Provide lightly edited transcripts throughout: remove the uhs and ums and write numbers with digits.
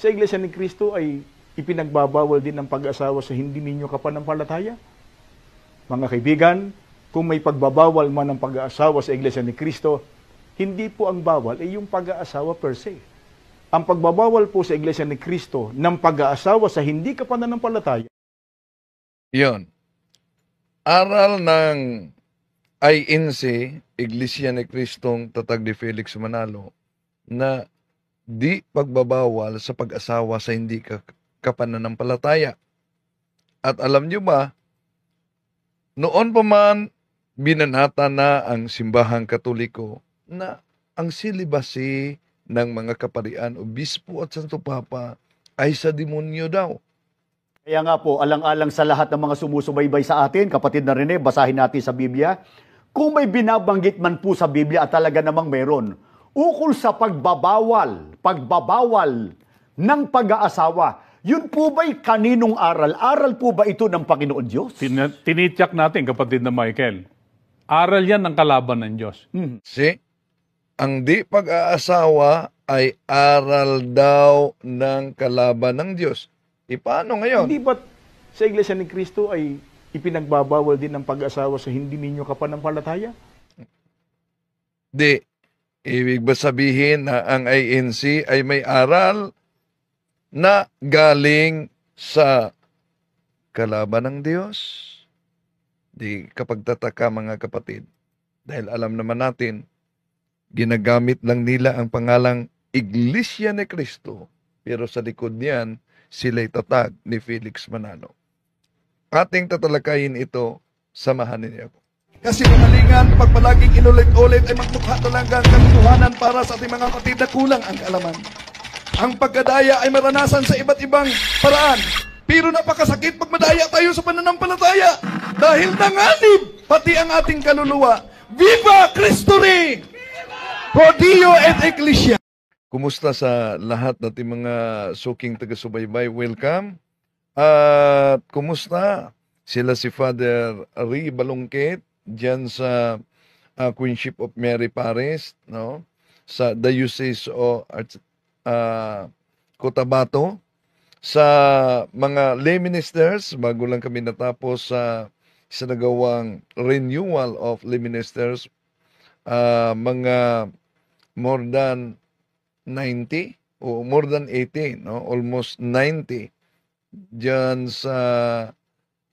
sa Iglesia ni Cristo ay ipinagbabawal din ang pag-asawa sa hindi ninyo kapanampalataya? Mga kaibigan, kung may pagbabawal man ng pag-aasawa sa Iglesia ni Cristo, hindi po ang bawal ay yung pag-aasawa per se. Ang pagbabawal po sa Iglesia ni Cristo ng pag-aasawa sa hindi kapananampalataya. Yon. Aral ng INC, Iglesia ni Cristong Tatag ni Felix Manalo, na di pagbabawal sa pag-asawa sa hindi kapananampalataya. At alam nyo ba, noon pa man binanata na ang simbahang Katoliko na ang silibasi ng mga kaparian, obispo at Santo Papa ay sa demonyo daw. Kaya nga po, alang-alang sa lahat ng mga sumusubaybay sa atin, kapatid na Rene, basahin natin sa Biblia. Kung may binabanggit man po sa Biblia at talaga namang meron, ukol sa pagbabawal ng pag-aasawa, yun po ba'y kaninong aral? Aral po ba ito ng Panginoon Diyos? Tinityak natin, kapatid na Michael. Aral yan ng kalaban ng Diyos. See? Ang di pag-aasawa ay aral daw ng kalaban ng Diyos. Paano ngayon? Hindi ba't sa Iglesia ni Cristo ay ipinagbabawal din ang pag-asawa sa hindi ninyo kapanampalataya? Di. Ibig ba sabihin na ang INC ay may aral na galing sa kalaban ng Diyos? Di kapag tataka, mga kapatid, dahil alam naman natin, ginagamit lang nila ang pangalang Iglesia ni Cristo, pero sa likod niyan, sila'y tatag ni Felix Manalo. Ating tatalakayin ito, samahan ninyo ako. Kasi kamalingan, pag palaging inulit-ulit ay magmukha talaga ang katotohanan para sa ating mga kapatid na kulang ang kaalaman. Ang pagkadaya ay maranasan sa iba't ibang paraan. Pero napakasakit pag madaya tayo sa pananampalataya. Dahil nanganib pati ang ating kaluluwa. Viva Cristo Rey! Pro Dio et Ecclesia! Kumusta sa lahat nating mga suking taga-subaybay? Welcome. At kumusta sila si Father Ri Balungkit diyan sa Queenship of Mary Paris, no? Sa Diocese o Cotabato, sa mga lay ministers, bago lang kami natapos sa sinagawang renewal of lay ministers, mga more than 90 o more than 80, no? Almost 90 diyan sa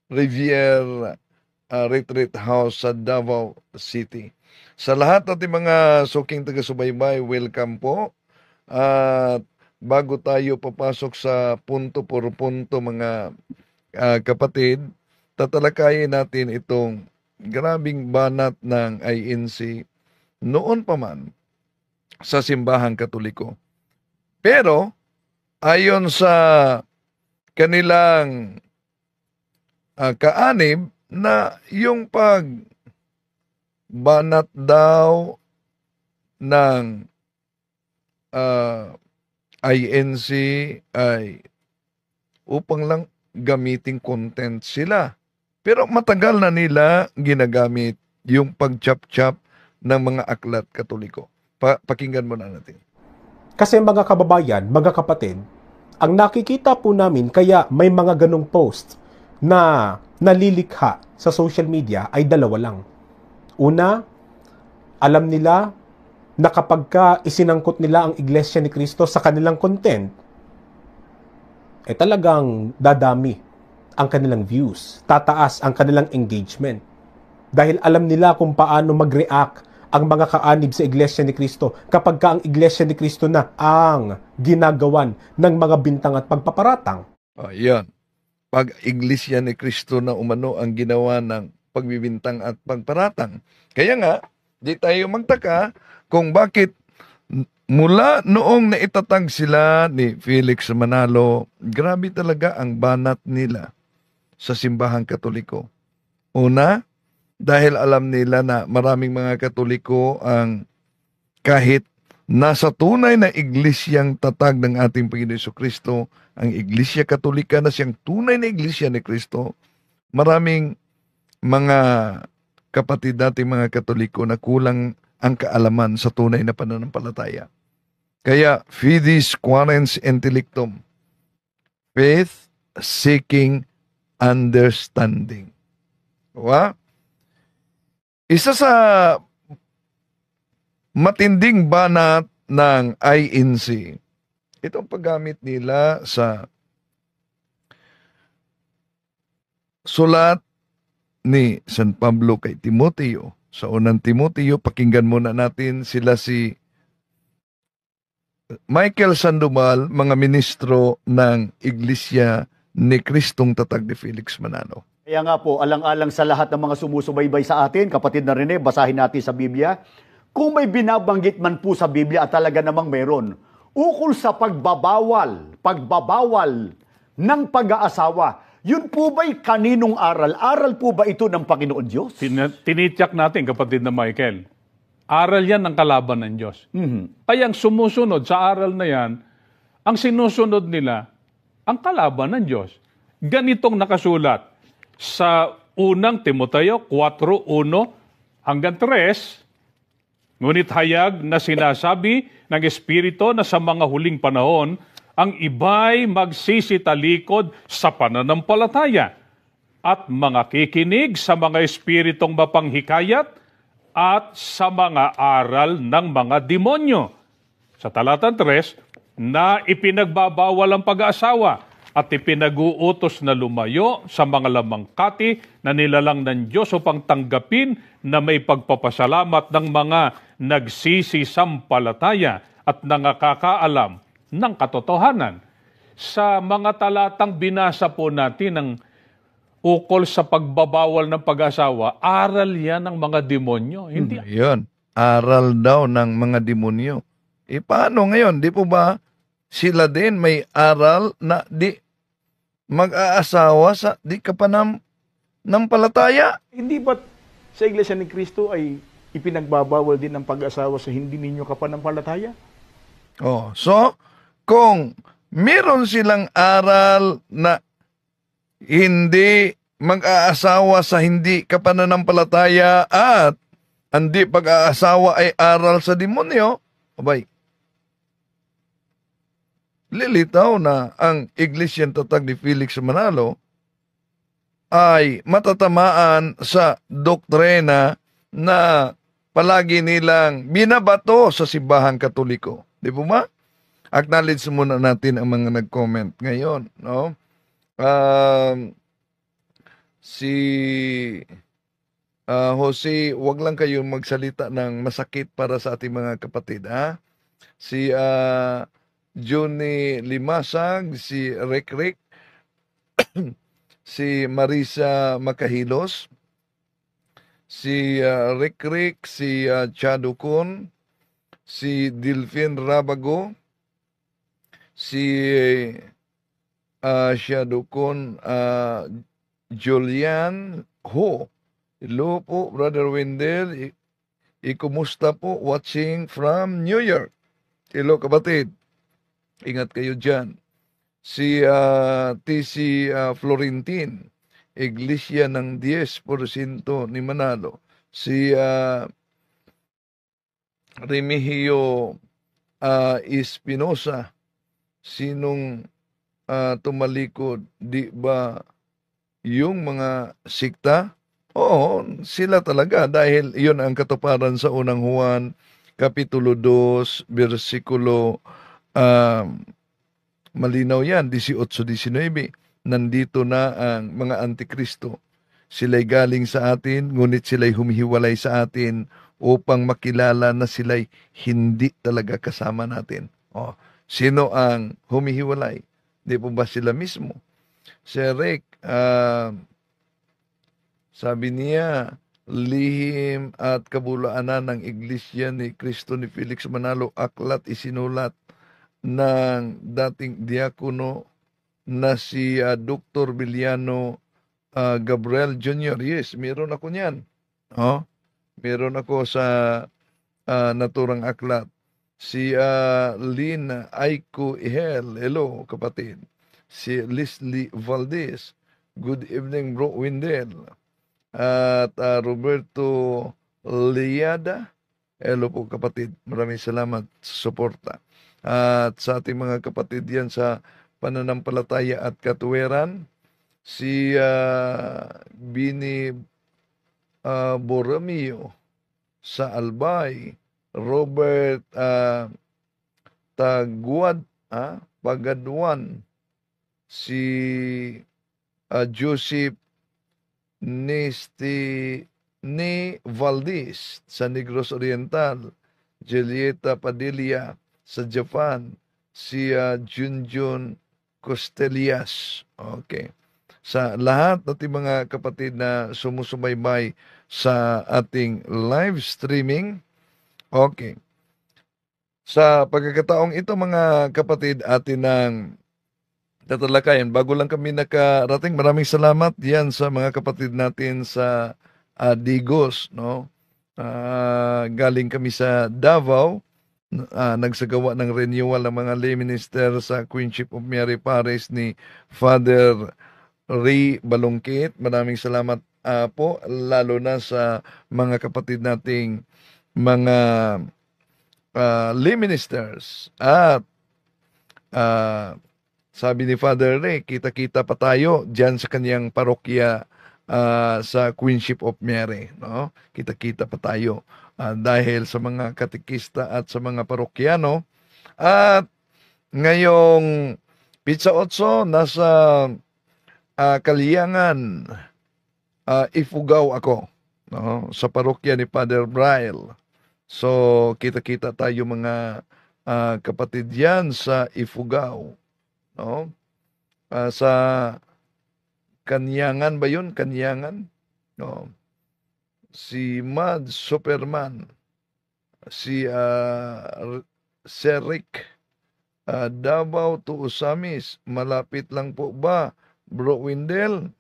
Riviera Retreat House sa Davao City. Sa lahat ng mga suking taga-subaybay, welcome po. At bago tayo papasok sa punto por punto, mga kapatid, tatalakayin natin itong grabing banat ng INC noon pa man sa simbahang Katoliko. Pero ayon sa kanilang kaanib na yung pagbanat daw ng INC ay upang lang gamiting content sila. Pero matagal na nila ginagamit yung pag-chop-chop ng mga aklat Katoliko. Pakinggan muna natin. Kasi mga kababayan, mga kapatid, ang nakikita po namin kaya may mga ganong post na nalilikha sa social media ay dalawa lang. Una, alam nila na kapag isinangkot nila ang Iglesia ni Cristo sa kanilang content, talagang dadami ang kanilang views, tataas ang kanilang engagement. Dahil alam nila kung paano mag-react ang mga kaanib sa Iglesia ni Cristo kapag ang Iglesia ni Cristo na ang ginagawan ng mga bintang at pagpaparatang. Yan. Pag Iglesia ni Cristo na umano ang ginawa ng pagbibintang at pagparatang. Kaya nga, di tayo magtaka kung bakit mula noong naitatag sila ni Felix Manalo, grabe talaga ang banat nila sa simbahang Katoliko. Una, dahil alam nila na maraming mga Katoliko ang kahit nasa tunay na iglesyang tatag ng ating Panginoon Jesucristo, ang Iglesia Katolika na siyang tunay na Iglesia ni Cristo, maraming mga kapatid nating mga Katoliko na kulang ang kaalaman sa tunay na pananampalataya. Kaya, fides quaerens intellectum. Faith seeking understanding. Diba? Isa sa matinding banat ng INC, itong paggamit nila sa sulat ni San Pablo kay Timoteo. Sa unang Timoteo, pakinggan muna natin sila si Michael Sandoval, mga ministro ng Iglesia ni Kristong Tatag ni Felix Manalo. Kaya nga po, alang-alang sa lahat ng mga sumusubaybay sa atin, kapatid na Rene, basahin natin sa Biblia. Kung may binabanggit man po sa Biblia at talaga namang meron, ukol sa pagbabawal ng pag-aasawa, yun po ba'y kaninong aral? Aral po ba ito ng Panginoon Diyos? Tinitiyak natin, kapatid na Michael, aral yan ng kalaban ng Diyos. Kaya ang sumusunod sa aral na yan, ang sinusunod nila, ang kalaban ng Diyos. Ganitong nakasulat sa unang Timoteo 4:1 hanggang 3, ngunit hayag na sinasabi ng Espiritu na sa mga huling panahon, ang iba'y magsisitalikod sa pananampalataya at mga kikinig sa mga espiritong mapanghikayat at sa mga aral ng mga demonyo. Sa talata 3, na ipinagbabawal ang pag-aasawa at ipinag-uutos na lumayo sa mga lamangkati na nilalang ng Diyos upang tanggapin na may pagpapasalamat ng mga nagsisisampalataya at nangakakaalam ng katotohanan. Sa mga talatang binasa po natin ng ukol sa pagbabawal ng pag-asawa, aral yan ng mga demonyo. Hindi. Yun, aral daw ng mga demonyo. Paano ngayon? Di po ba sila din may aral na di mag-aasawa sa di ka pa ng palataya? Hindi ba't sa Iglesia ni Cristo ay ipinagbabawal din ang pag-asawa sa hindi ninyo kapanampalataya? Oh, so, kung meron silang aral na hindi mag-aasawa sa hindi kapananampalataya at hindi pag-aasawa ay aral sa demonyo, abay, lilitaw na ang Iglesia Tatag ni Felix Manalo ay matatamaan sa doktrina na palagi nilang binabato sa Simbahang Katoliko. Di po ba? Acknowledge muna natin ang mga nag-comment ngayon. No? Si Jose, wag lang kayong magsalita ng masakit para sa ating mga kapatid. Ha? Si Johnny Limasag, si Rick, si Marisa Makahilos, si Rick, si Chado Kun, si Delphine Rabago, si Chado Kun, Julian Ho. Hello po, Brother Wendell. Kumusta po? Watching from New York. Hello, kapatid. Ingat kayo dyan. Si TC Florentin, Iglesia ng 10% ni Manalo. Si Remigio Espinosa, sinong tumalikod? Di ba yung mga sikta? Oo, sila talaga dahil iyon ang katuparan sa unang Juan, Kapitulo 2, versikulo malinaw yan, 18-19. Nandito na ang mga antikristo. Sila'y galing sa atin, ngunit sila'y humihiwalay sa atin upang makilala na sila'y hindi talaga kasama natin. Sino ang humihiwalay? Di po ba sila mismo? Si Rick, sabi niya, lihim at kabulaanan ng Iglesia ni Cristo ni Felix Manalo, aklat isinulat ng dating diakono na si Dr. Biliano Gabriel Jr. Yes, meron ako niyan. Meron ako sa naturang aklat. Si Lynn Aiko Ihel, hello kapatid. Si Leslie Valdez, good evening bro Wendell. At Roberto Liada, hello po kapatid. Maraming salamat sa suporta. At sa ating mga kapatid yan sa pananampalataya at katuwiran, si Bini Borromeo sa Albay, Robert Pagadwan, si Joseph ni Valdez sa Negros Oriental, Julieta Padilla sa Japan, si Junjun Costelias. Okay. Sa lahat ng ating mga kapatid na sumusubaybay sa ating live streaming. Okay. Sa pagkakataong ito mga kapatid, atin ng tatalakayan. Bago lang kami nakarating, maraming salamat yan sa mga kapatid natin sa Digos. No? Galing kami sa Davao. Nagsagawa ng renewal ng mga lay minister sa Queenship of Mary Parish ni Father Ray Balongkit. Maraming salamat po, lalo na sa mga kapatid nating mga lay ministers. At sabi ni Father Ray, kita-kita pa tayo dyan sa kanyang parokya sa Queenship of Mary. No? Kita-kita pa tayo dahil sa mga katikista at sa mga parokyano. At ngayong Pizza 8, nasa Kaliangan, Ifugao ako, no? Sa parokya ni Father Braille. So, kita-kita tayo mga kapatid yan sa Ifugao. No? Sa Kanyangan ba yun? Kanyangan? No. Si Mad Superman, si Serik, Davao to Usamis, malapit lang po ba, Bro Windel?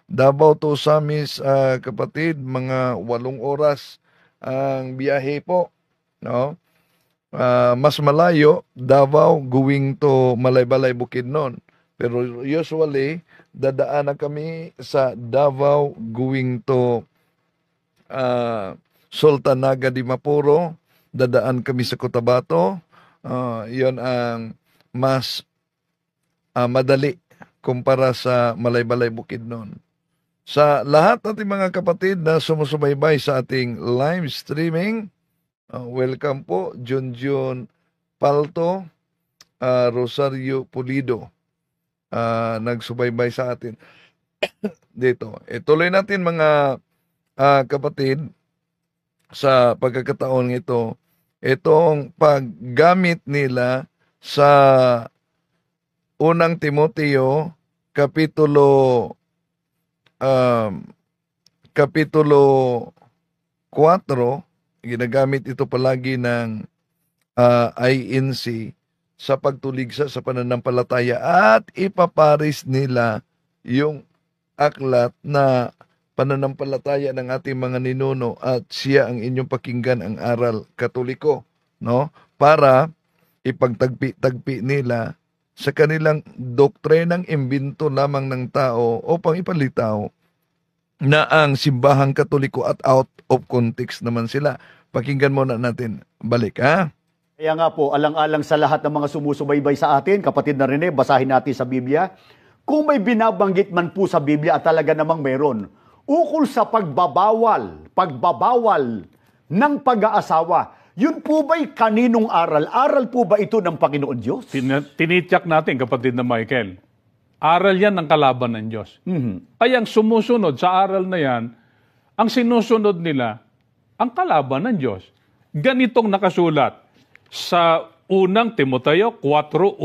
Davao to Usamis, kapatid, mga 8 oras ang biyahe po. No? Mas malayo, Davao going to Malaybalay, Bukidnon. Pero usually, dadaan na kami sa Davao going to Sultanaga di Mapuro, dadaan kami sa Cotabato. Yon ang mas madali kumpara sa Malaybalay, Bukidnon. Sa lahat nating mga kapatid na sumusubaybay sa ating live streaming, welcome po, Junjun Palto, Rosario Pulido, nagsubaybay sa atin dito. Tuloy natin mga kapatid sa pagkakataon ito, itong paggamit nila sa unang Timoteo kapitulo 4, ginagamit ito palagi ng INC sa pagtuligsa sa pananampalataya at ipaparis nila yung aklat na pananampalataya ng ating mga ninuno at siya ang inyong pakinggan ang aral katoliko, no? Para ipagtagpi-tagpi nila sa kanilang doktrinang imbento lamang ng tao upang ipalitaw na ang simbahang katoliko at out of context naman sila. Pakinggan muna natin. Balik, ha? Kaya nga po, alang-alang sa lahat ng mga sumusubaybay sa atin, kapatid na Rene, basahin natin sa Biblia. Kung may binabanggit man po sa Biblia at talaga namang meron, ukol sa pagbabawal ng pag-aasawa, yun po ba'y kaninong aral? Aral po ba ito ng Panginoon Diyos? Tinityak natin, kapatid na Michael. Aral yan ng kalaban ng Diyos. Kaya ang sumusunod sa aral na yan, ang sinusunod nila, ang kalaban ng Diyos. Ganitong nakasulat sa unang Timoteo 4:1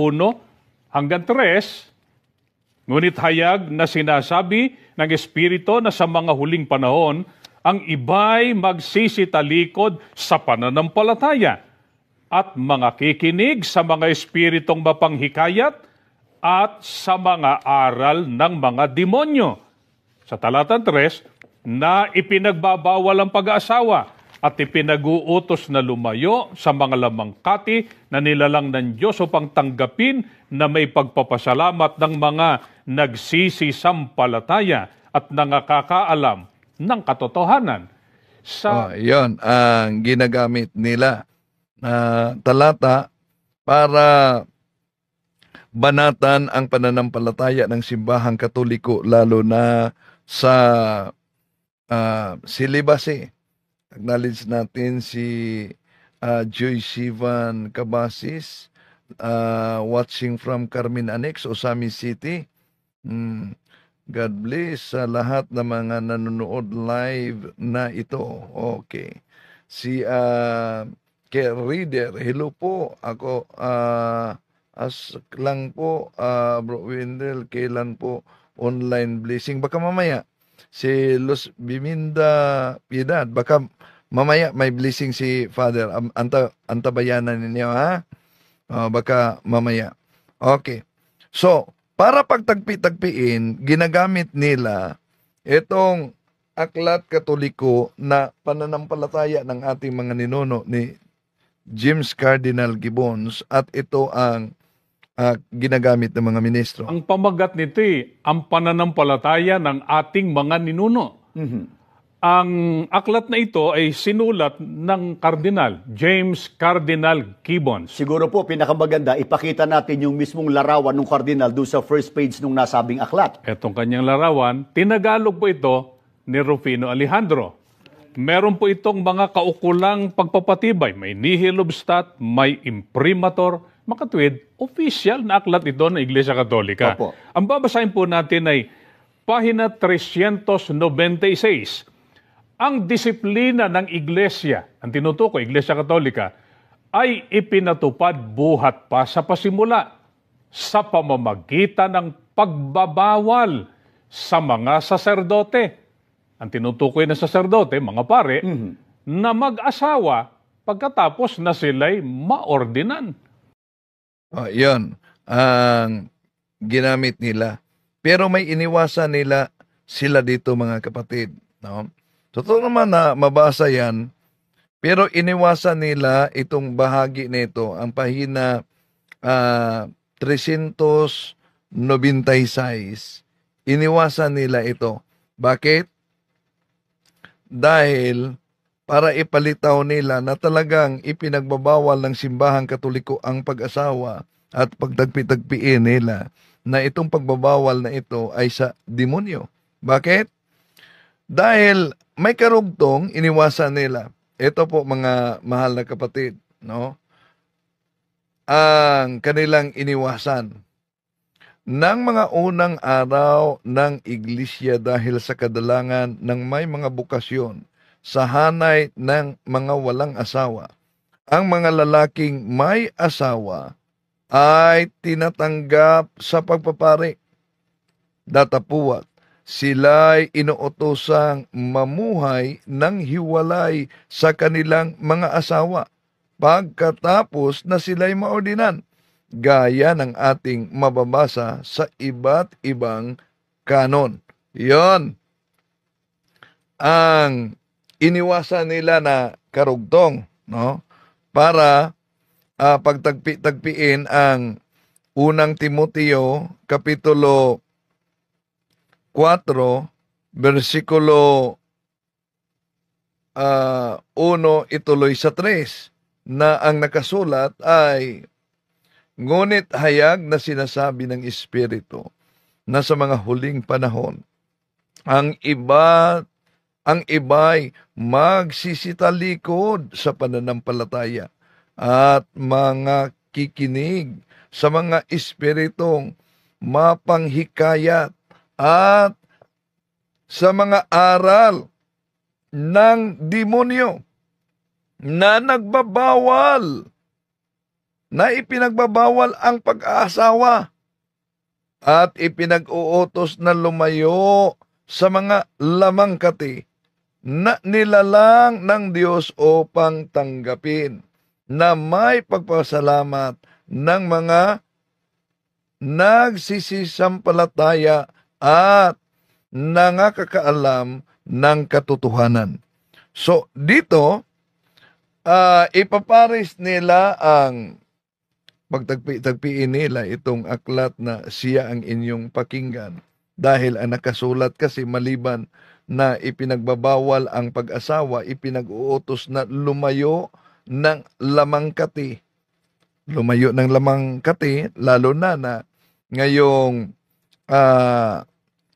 hanggang 3, ngunit hayag na sinasabi ng Espiritu na sa mga huling panahon, ang iba'y magsisitalikod sa pananampalataya at mga kikinig sa mga espiritong mapanghikayat at sa mga aral ng mga demonyo. Sa talata 3, na ipinagbabawal ang pag-aasawa at ipinag-uutos na lumayo sa mga lamangkati na nilalang ng Diyos upang tanggapin na may pagpapasalamat ng mga nagsisisampalataya at nangakakaalam ng katotohanan. Yon ang ginagamit nila na talata para banatan ang pananampalataya ng simbahang Katoliko lalo na sa celibacy. Acknowledge natin si Joy Sivan Cabasis, watching from Carmen Annex, Osami City. God bless sa lahat ng mga nanonood live na ito. Okay. Si Reader, hello po. Ako, as lang po, Bro Wendell, kailan po online blessing? Baka mamaya. Si Luz Biminda Piedad, baka mamaya may blessing si Father. Antabayanan ninyo, ha? Baka mamaya. Okay. So, para pagtagpi-tagpiin, ginagamit nila itong aklat Katoliko na pananampalataya ng ating mga ninuno ni James Cardinal Gibbons, at ito ang ginagamit ng mga ministro. Ang pamagat nito ang pananampalataya ng ating mga ninuno. Ang aklat na ito ay sinulat ng Cardinal James Cardinal Gibbons. Siguro po, pinakamaganda, ipakita natin yung mismong larawan ng Cardinal doon sa first page nung nasabing aklat. Etong kanyang larawan, tinagalog po ito ni Rufino Alejandro. Meron po itong mga kaukulang pagpapatibay. May nihil obstat, may imprimatur, makatwid, official na aklat ito ng Iglesia Katolika. Opo. Ang babasahin po natin ay pahina 396. Ang disiplina ng Iglesia, ang tinutukoy, Iglesia Katolika, ay ipinatupad buhat pa sa pasimula sa pamamagitan ng pagbabawal sa mga saserdote. Ang tinutukoy ng saserdote, mga pare, na mag-asawa pagkatapos na sila'y maordinan. Yun ang ginamit nila. Pero may iniwasan nila sila dito, mga kapatid. No? Totoo naman na mabasa yan, pero iniwasan nila itong bahagi nito, ang pahina 396. Iniwasan nila ito. Bakit? Dahil para ipalitaw nila na talagang ipinagbabawal ng simbahang Katoliko ang pag-asawa at pagtagpi-tagpiin nila na itong pagbabawal na ito ay sa demonyo. Bakit? Dahil may karugtong, iniwasan nila. Ito po, mga mahal na kapatid, no? Ang kanilang iniwasan ng mga unang araw ng iglesia dahil sa kadalangan ng may mga bukasyon sa hanay ng mga walang asawa. Ang mga lalaking may asawa ay tinatanggap sa pagpapari. Datapuat, sila'y inuutosang mamuhay ng hiwalay sa kanilang mga asawa pagkatapos na sila'y maordinan, gaya ng ating mababasa sa iba't ibang kanon. Yon ang iniwasan nila na karugtong, no? Para pagtagpi-tagpiin ang unang Timoteo kapitulo 4 versikulo 1 ituloy sa 3 na ang nakasulat ay, ngunit hayag na sinasabi ng Espiritu na sa mga huling panahon, ang iba'y magsisitalikod sa pananampalataya at mga kikinig sa mga espiritong mapanghikayat at sa mga aral ng demonyo na nagbabawal, na ipinagbabawal ang pag-aasawa at ipinag-uutos na lumayo sa mga lamangkati na nilalang ng Diyos upang tanggapin na may pagpasalamat ng mga nagsisisampalataya at nangakakaalam ng katotohanan. So, dito, ipaparis nila ang pagtagpi-tagpiin nila itong aklat na siya ang inyong pakinggan. Dahil ang nakasulat kasi maliban na ipinagbabawal ang pag-asawa, ipinag-uutos na lumayo ng lamangkati lumayo ng lamang kati, lalo na ngayong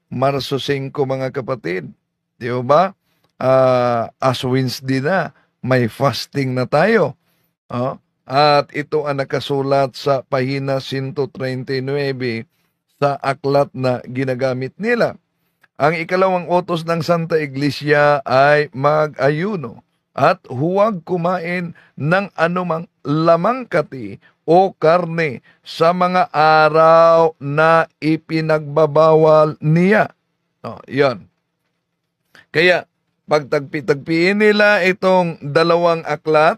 Marso 5 mga kapatid. Di ba? As Wednesday na, may fasting na tayo. At ito ang nakasulat sa pahina 139 sa aklat na ginagamit nila. Ang ikalawang utos ng Santa Iglesia ay mag-ayuno at huwag kumain ng anumang lamang kati o karne sa mga araw na ipinagbabawal niya. Yan. Kaya, pagtagpi-tagpiin nila itong dalawang aklat,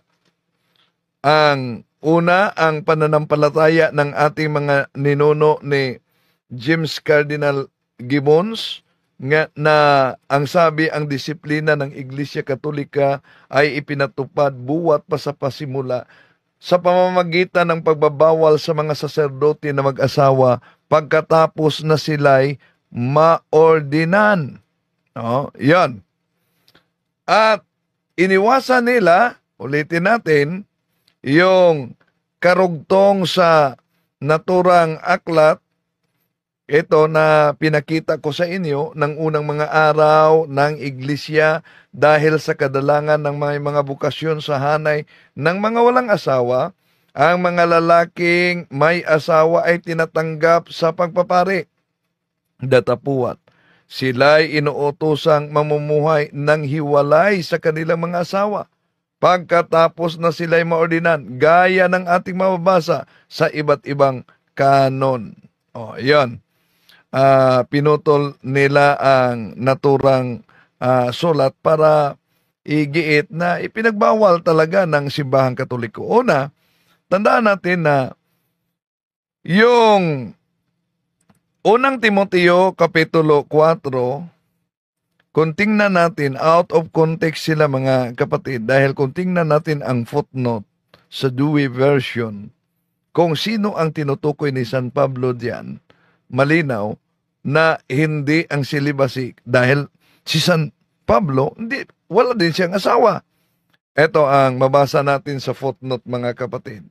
ang una, ang pananampalataya ng ating mga ninuno ni James Cardinal Gibbons, na ang sabi, ang disiplina ng Iglesia Katolika ay ipinatupad buwat pa sa pasimula sa pamamagitan ng pagbabawal sa mga saserdote na mag-asawa pagkatapos na sila'y maordinan. Yan. At iniwasan nila, ulitin natin, yung karugtong sa naturang aklat, ito na pinakita ko sa inyo ng unang mga araw ng Iglesia dahil sa kadalangan ng mga bukasyon sa hanay ng mga walang asawa, ang mga lalaking may asawa ay tinatanggap sa pagpapari. Datapuat, sila'y inuutosang mamumuhay ng hiwalay sa kanilang mga asawa pagkatapos na sila'y maordinan, gaya ng ating mababasa sa iba't ibang kanon. Yan. Pinutol nila ang naturang sulat para igiit na ipinagbawal talaga ng simbahang Katoliko. Una, tandaan natin na yung unang Timoteo Kapitulo 4, kung tingnan natin, out of context sila mga kapatid, dahil kung tingnan natin ang footnote sa Dewey version, kung sino ang tinutukoy ni San Pablo diyan, malinaw na hindi ang celibacy, dahil si San Pablo, wala din siyang asawa. Ito ang mabasa natin sa footnote mga kapatid.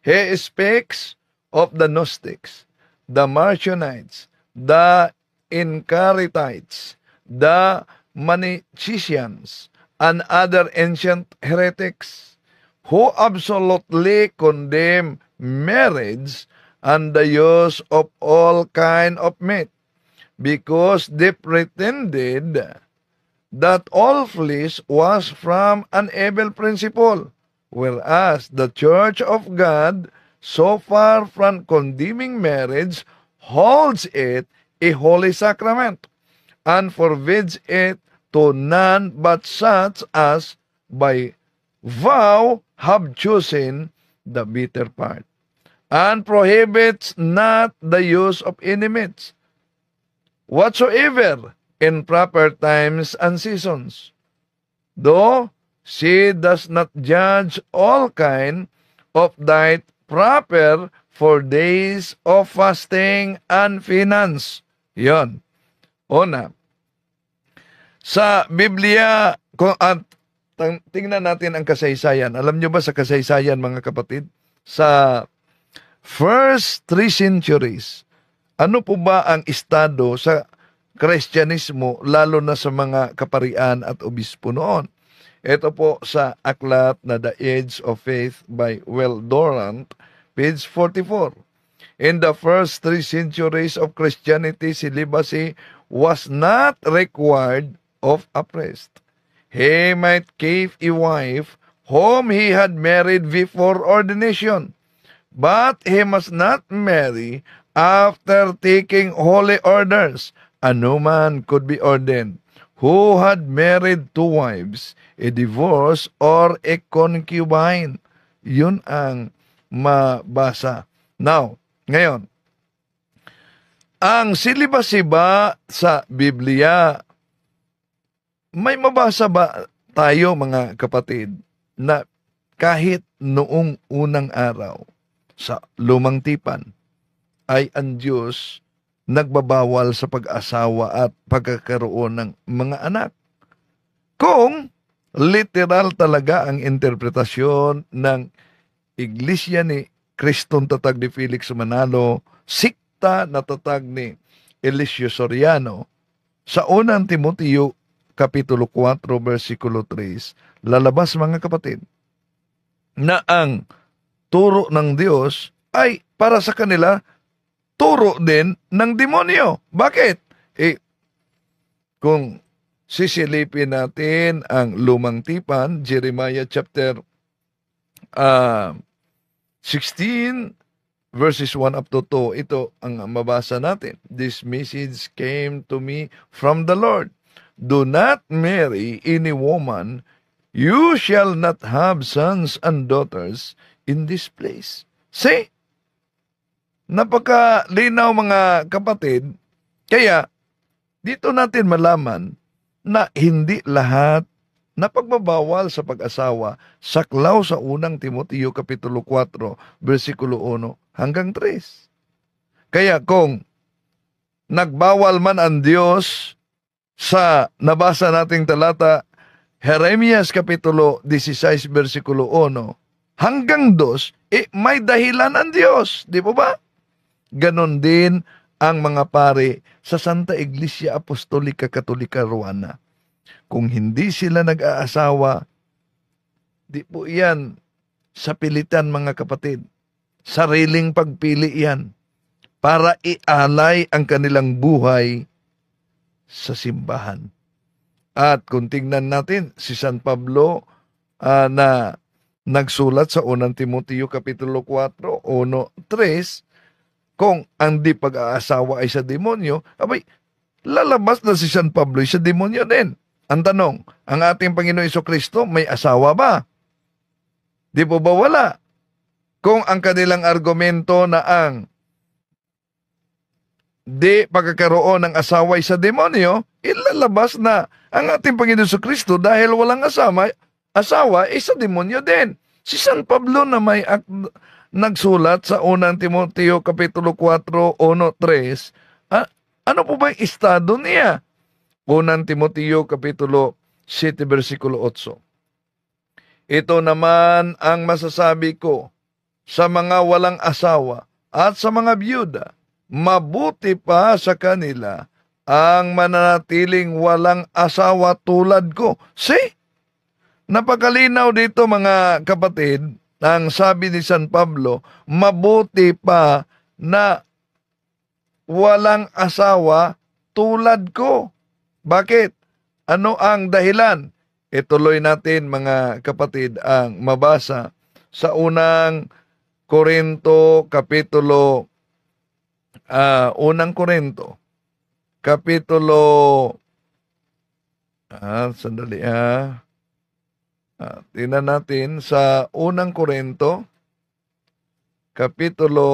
He speaks of the Gnostics, the Marcionites, the Incaritites, the Manichaeans, and other ancient heretics who absolutely condemn marriage and the use of all kind of meat, because they pretended that all flesh was from an evil principle, whereas the Church of God, so far from condemning marriage, holds it a holy sacrament, and forbids it to none but such as by vow have chosen the better part, and prohibits not the use of any meats whatsoever in proper times and seasons, though she does not judge all kind of diet proper for days of fasting and penance. Yon. Una, sa Biblia, tingnan natin ang kasaysayan. Alam nyo ba sa kasaysayan mga kapatid, sa first 3 centuries, ano po ba ang estado sa Kristyanismo, lalo na sa mga kaparian at obispo noon? Ito po sa aklat na The Age of Faith by Will Durant, page 44. In the first 3 centuries of Christianity, celibacy was not required of a priest. He might keep a wife whom he had married before ordination, but he must not marry after taking holy orders. A no man could be ordained who had married 2 wives, a divorce, or a concubine. Yun ang mabasa. Now, ngayon, ang celibacy ba sa Biblia, may mabasa ba tayo mga kapatid na kahit noong unang araw sa lumang tipan ay ang Diyos nagbabawal sa pag-asawa at pagkakaroon ng mga anak? Kung literal talaga ang interpretasyon ng iglesia ni Kristong tatag ni Felix Manalo, sikta na tatag ni Eliseo Soriano, sa unang Timoteo Kapitulo 4, versikulo 3, lalabas mga kapatid, na ang turo ng Diyos ay para sa kanila turo din ng demonyo. Bakit? Kung sisilipin natin ang lumang tipan, Jeremiah chapter 16, verses 1 up to 2, ito ang mabasa natin. This message came to me from the Lord. Do not marry any woman. You shall not have sons and daughters in this place. See? Napakalinaw mga kapatid. Kaya, dito natin malaman na hindi lahat na pagbabawal sa pag-asawa saklaw sa unang Timoteo Kapitulo 4, versikulo 1 hanggang 3. Kaya kung nagbawal man ang Diyos sa nabasa nating talata, Jeremias Kapitulo 16, versikulo 1 hanggang 2, may dahilan ang Diyos. Di po ba? Ganon din ang mga pare sa Santa Iglesia Apostolika Katolika Ruana. Kung hindi sila nag-aasawa, di po yan sa pilitan mga kapatid. Sariling pagpili yan para ialay ang kanilang buhay sa simbahan. At kung tingnan natin si San Pablo na nagsulat sa unang Timoteo Kapitulo 4, 1, 3, kung ang di pag-aasawa ay sa demonyo, abay, lalabas na si San Pablo ay sa demonyo din. Ang tanong, ang ating Panginoon Jesucristo may asawa ba? Di po ba wala? Kung ang kanilang argumento na ang di pagkakaroon ng asawa ay sa demonyo, ilalabas na ang ating Panginoon Jesucristo dahil walang asawa ay sa demonyo din. Si San Pablo na may nagsulat sa unang Timoteo Kapitulo 4, 1, 3, ano po ba yung estado niya? Unang Timoteo Kapitulo 7, versikulo 8. Ito naman ang masasabi ko sa mga walang asawa at sa mga byuda, mabuti pa sa kanila ang mananatiling walang asawa tulad ko. See? Napakalinaw dito mga kapatid, ang sabi ni San Pablo, mabuti pa na walang asawa tulad ko. Bakit? Ano ang dahilan? Ituloy natin mga kapatid ang mabasa sa unang Korinto Kapitulo unang Korinto Kapitulo tingnan natin sa unang Korinto Kapitulo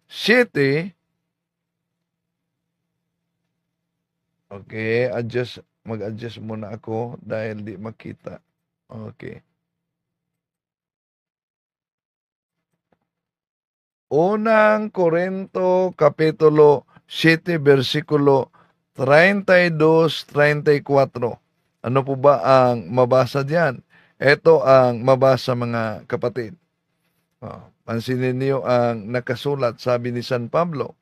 7. Okay, mag-adjust muna ako dahil di makita. Okay. Unang Korinto Kapitulo 7, versikulo 32-34. Ano po ba ang mabasa diyan? Ito ang mabasa mga kapatid. Pansinin niyo ang nakasulat, sabi ni San Pablo,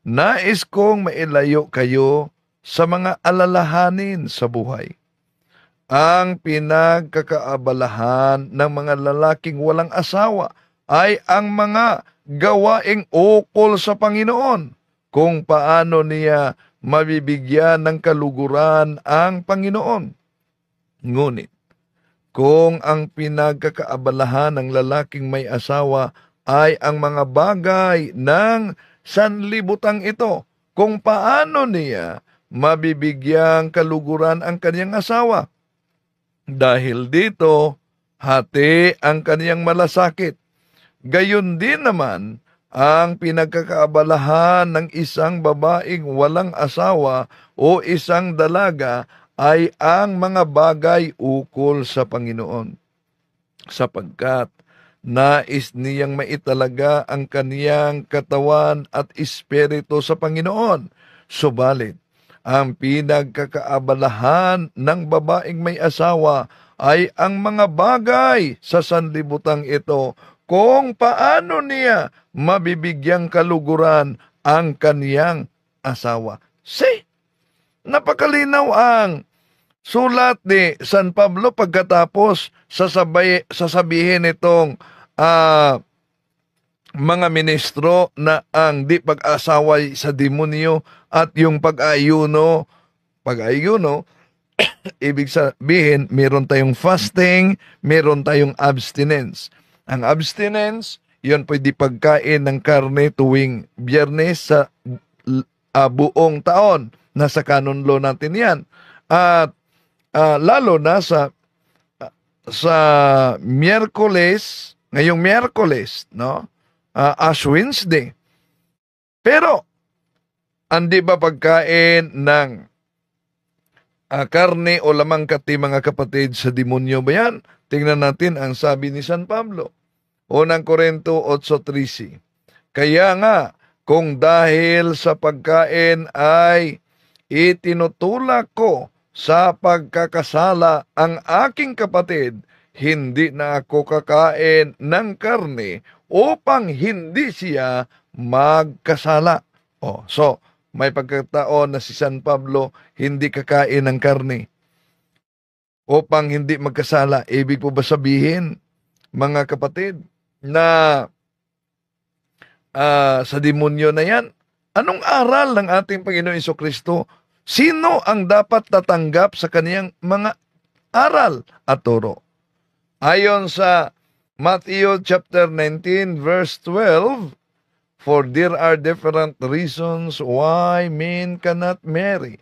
nais kong mailayo kayo sa mga alalahanin sa buhay. Ang pinagkakaabalahan ng mga lalaking walang asawa ay ang mga gawaing ukol sa Panginoon, kung paano niya mabibigyan ng kaluguran ang Panginoon. Ngunit, kung ang pinagkakaabalahan ng lalaking may asawa ay ang mga bagay ng sanlibutang ito, kung paano niya mabibigyang kaluguran ang kaniyang asawa. Dahil dito, hati ang kaniyang malasakit. Gayon din naman, ang pinagkakaabalahan ng isang babaeng walang asawa o isang dalaga ay ang mga bagay ukol sa Panginoon, sapagkat nais niyang maitalaga ang kaniyang katawan at espiritu sa Panginoon. Subalit, ang pinagkakaabalahan ng babaeng may asawa ay ang mga bagay sa sanlibutang ito, kung paano niya mabibigyang kaluguran ang kaniyang asawa. See, napakalinaw ang sulat ni San Pablo pagkatapos sasabihin itong mga ministro na ang di pag-asaway sa demonyo at yung pag-ayuno, ibig sabihin, meron tayong fasting, meron tayong abstinence. Ang abstinence, yun pwede pagkain ng karne tuwing Biyernes sa buong taon. Nasa canon law natin yan. At lalo na sa Miyerkules, ngayong Miyerkules, no? Ash Wednesday. Pero, andi ba pagkain ng karne o lamang kati, mga kapatid, sa demonyo ba yan? Tingnan natin ang sabi ni San Pablo. Unang Korinto 8:13. Kaya nga, kung dahil sa pagkain ay itinutulak ko sa pagkakasala ang aking kapatid, hindi na ako kakain ng karne upang hindi siya magkasala. So, may pagkataon na si San Pablo hindi kakain ng karne upang hindi magkasala. Ibig po ba sabihin, mga kapatid, na sa demonyo na yan? Anong aral ng ating Panginoon Jesucristo? Sino ang dapat tatanggap sa kaniyang mga aral at turo? Ayon sa Matthew chapter 19 verse 12, for there are different reasons why men cannot marry.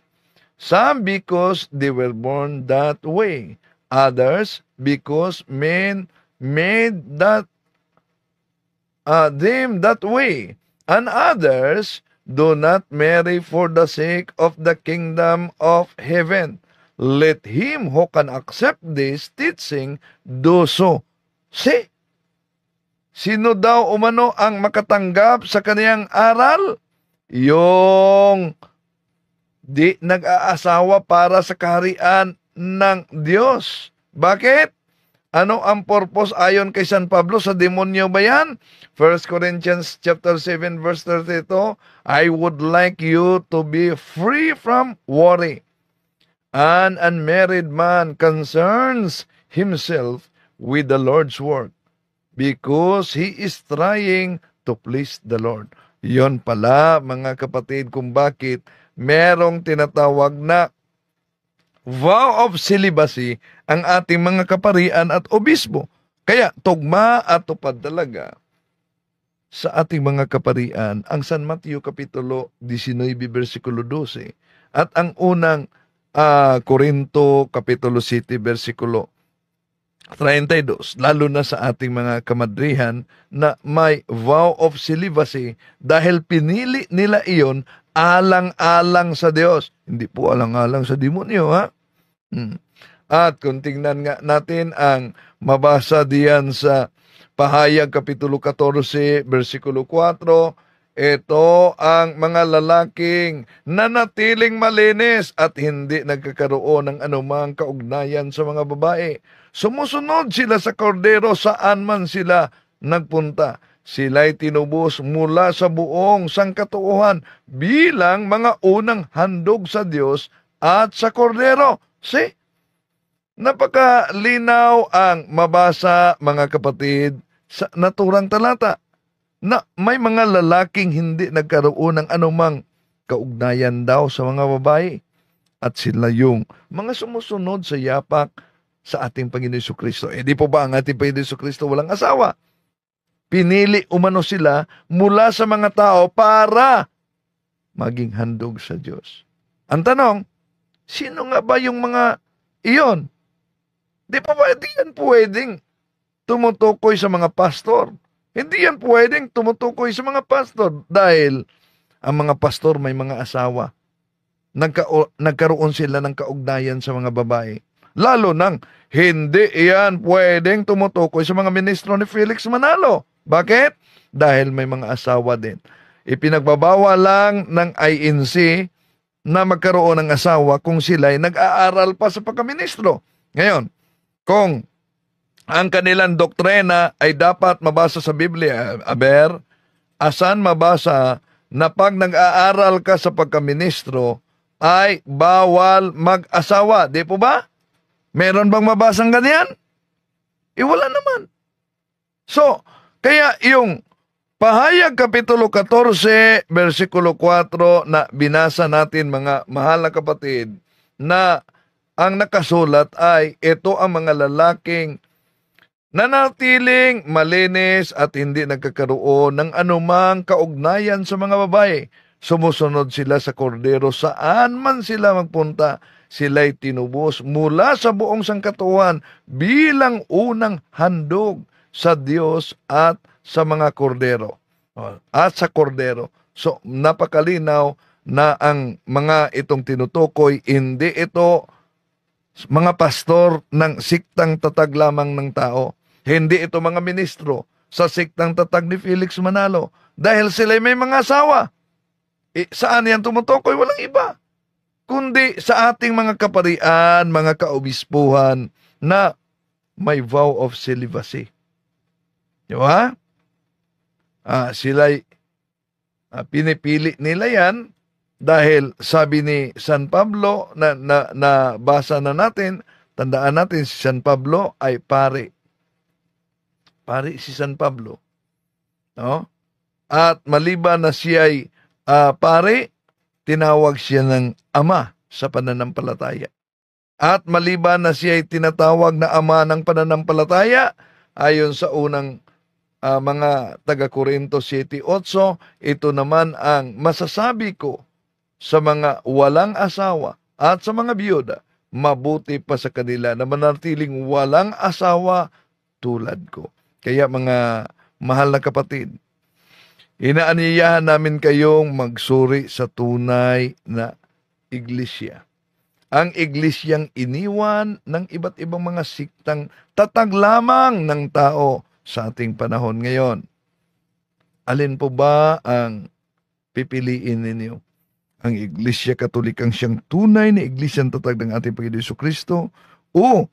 Some because they were born that way. Others because men made them that way. And others do not marry for the sake of the kingdom of heaven. Let him who can accept this teaching do so. See? Sino daw umano ang makatanggap sa kaniyang aral? Yung di nag-aasawa para sa kaharian ng Diyos. Bakit? Ano ang purpose ayon kay San Pablo? Sa demonyo ba yan? 1 Corinthians chapter 7 verse 32, I would like you to be free from worry. An unmarried man concerns himself with the Lord's work because he is trying to please the Lord. Yon pala, mga kapatid, kung bakit merong tinatawag na vow of celibacy ang ating mga kaparian at obispo. Kaya tugma at tupad talaga sa ating mga kaparian ang San Mateo Kapitulo 19 versikulo 12 at ang unang Korinto Kapitulo 7 versikulo 32, lalo na sa ating mga kamadrihan na may vow of celibacy dahil pinili nila iyon alang-alang sa Diyos. Hindi po alang-alang sa demonyo, ha? At kung tingnan nga natin ang mabasa diyan sa Pahayag Kapitulo 14, versikulo 4, ito ang mga lalaking nanatiling malinis at hindi nagkakaroon ng anumang kaugnayan sa mga babae. Sumusunod sila sa kordero saan man sila nagpunta. Sila'y tinubos mula sa buong sangkatuuhan bilang mga unang handog sa Diyos at sa kordero. See? Napakalinaw ang mabasa, mga kapatid, sa naturang talata na may mga lalaking hindi nagkaroon ng anumang kaugnayan daw sa mga babae. At sila yung mga sumusunod sa yapak sa ating Panginoon Jesucristo. Di po ba ang ating Panginoon Jesucristo walang asawa? Pinili umano sila mula sa mga tao para maging handog sa Diyos. Ang tanong, sino nga ba yung mga iyon? Di pa ba yan pwedeng tumutukoy sa mga pastor? Hindi yan pwedeng tumutukoy sa mga pastor dahil ang mga pastor may mga asawa. Nagkaroon sila ng kaugnayan sa mga babae. Lalo nang hindi yan pwedeng tumutukoy sa mga ministro ni Felix Manalo. Bakit? Dahil may mga asawa din. Ipinagbabawal lang ng INC na magkaroon ng asawa kung sila'y nag-aaral pa sa pagkaministro. Ngayon, kung ang kanilang doktrina ay dapat mabasa sa Biblia, asan mabasa na pag nag-aaral ka sa pagkaministro ay bawal mag-asawa? Di po ba? Meron bang mabasang ganyan? Wala naman. So, kaya yung Pahayag Kapitulo 14, versikulo 4 na binasa natin mga mahal na kapatid, na ang nakasulat ay ito ang mga lalaking nanatiling malinis at hindi nagkakaroon ng anumang kaugnayan sa mga babae. Sumusunod sila sa kordero saan man sila magpunta. Sila'y tinubos mula sa buong sangkatuan bilang unang handog sa Diyos at sa mga kordero. At sa kordero. So, napakalinaw na ang mga itong tinutukoy, hindi ito mga pastor ng siktang tatag lamang ng tao. Hindi ito mga ministro sa siktang tatag ni Felix Manalo. Dahil sila may mga asawa. Saan yan tumutukoy? Walang iba. Kundi sa ating mga kaparian, mga kaobispuhan na may vow of celibacy. Di ba? Sila'y pinipili nila yan dahil sabi ni San Pablo na basa na natin, tandaan natin si San Pablo ay pare. Pare si San Pablo. No? At maliban na siya ay pare, tinawag siya ng ama sa pananampalataya. At maliban na siya ay tinatawag na ama ng pananampalataya, ayon sa unang mga taga-Korinto 7:8, ito naman ang masasabi ko sa mga walang asawa at sa mga biyuda, mabuti pa sa kanila na manatiling walang asawa tulad ko. Kaya mga mahal na kapatid, inaanyayahan namin kayong magsuri sa tunay na iglesia. Ang iglesyang iniwan ng iba't ibang mga siktang tatag lamang ng tao sa ating panahon ngayon. Alin po ba ang pipiliin ninyo? Ang Iglesia Katolikang siyang tunay na iglesyang tatag ng ating Panginoon Jesucristo o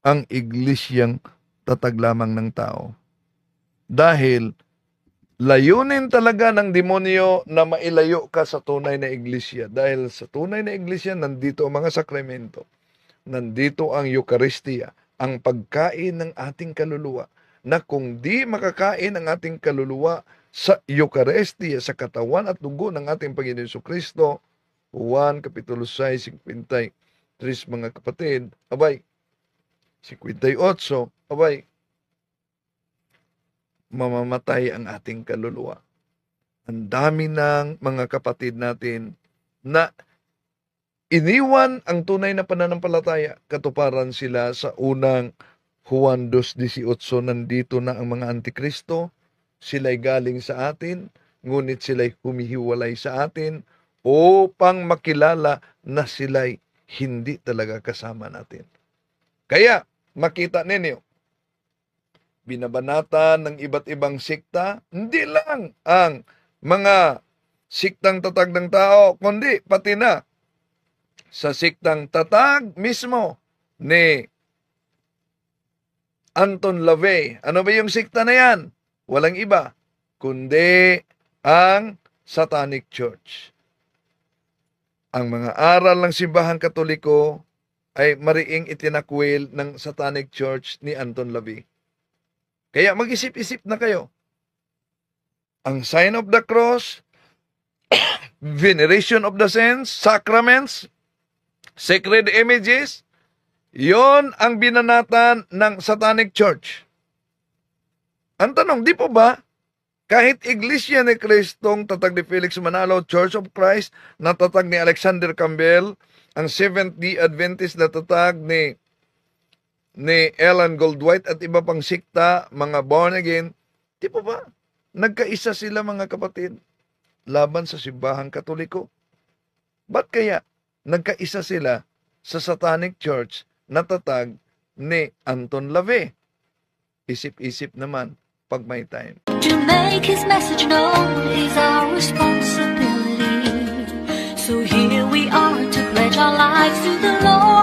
ang iglesyang tatag lamang ng tao? Dahil layunin talaga ng demonyo na mailayo ka sa tunay na iglesia. Dahil sa tunay na iglesia, nandito ang mga sakramento. Nandito ang Eucharistia, ang pagkain ng ating kaluluwa. Na kung di makakain ang ating kaluluwa sa Eucharistia, sa katawan at dugo ng ating Panginoon Jesucristo, Juan Kapitulo 6, 53, mga kapatid, 58, mamamatay ang ating kaluluwa. Ang dami ng mga kapatid natin na iniwan ang tunay na pananampalataya, katuparan sila sa unang Juan 2:18, nandito na ang mga antikristo, sila'y galing sa atin, ngunit sila'y humihiwalay sa atin upang makilala na sila'y hindi talaga kasama natin. Kaya, makita ninyo, binabanatan ng iba't ibang sikta, hindi lang ang mga siktang tatag ng tao, kundi pati na sa siktang tatag mismo ni Anton LaVey. Ano ba yung sikta na yan? Walang iba, kundi ang Satanic Church. Ang mga aral ng Simbahang Katoliko ay mariing itinakwil ng Satanic Church ni Anton LaVey. Kaya mag-isip-isip na kayo. Ang sign of the cross, veneration of the saints, sacraments, sacred images, yon ang binanatan ng Satanic Church. Ang tanong, di po ba, kahit Iglesia ni Cristong tatag ni Felix Manalo, Church of Christ na tatag ni Alexander Campbell, ang Seventh-day Adventist na tatag ni Ellen Goldwhite at iba pang sikta, mga born again, di po ba, nagkaisa sila mga kapatid laban sa Simbahang Katoliko? Ba't kaya nagkaisa sila sa Satanic Church na tatag ni Anton LaVey? Isip-isip naman pag may time. To make his message known is our responsibility. So here pledge our lives to the Lord.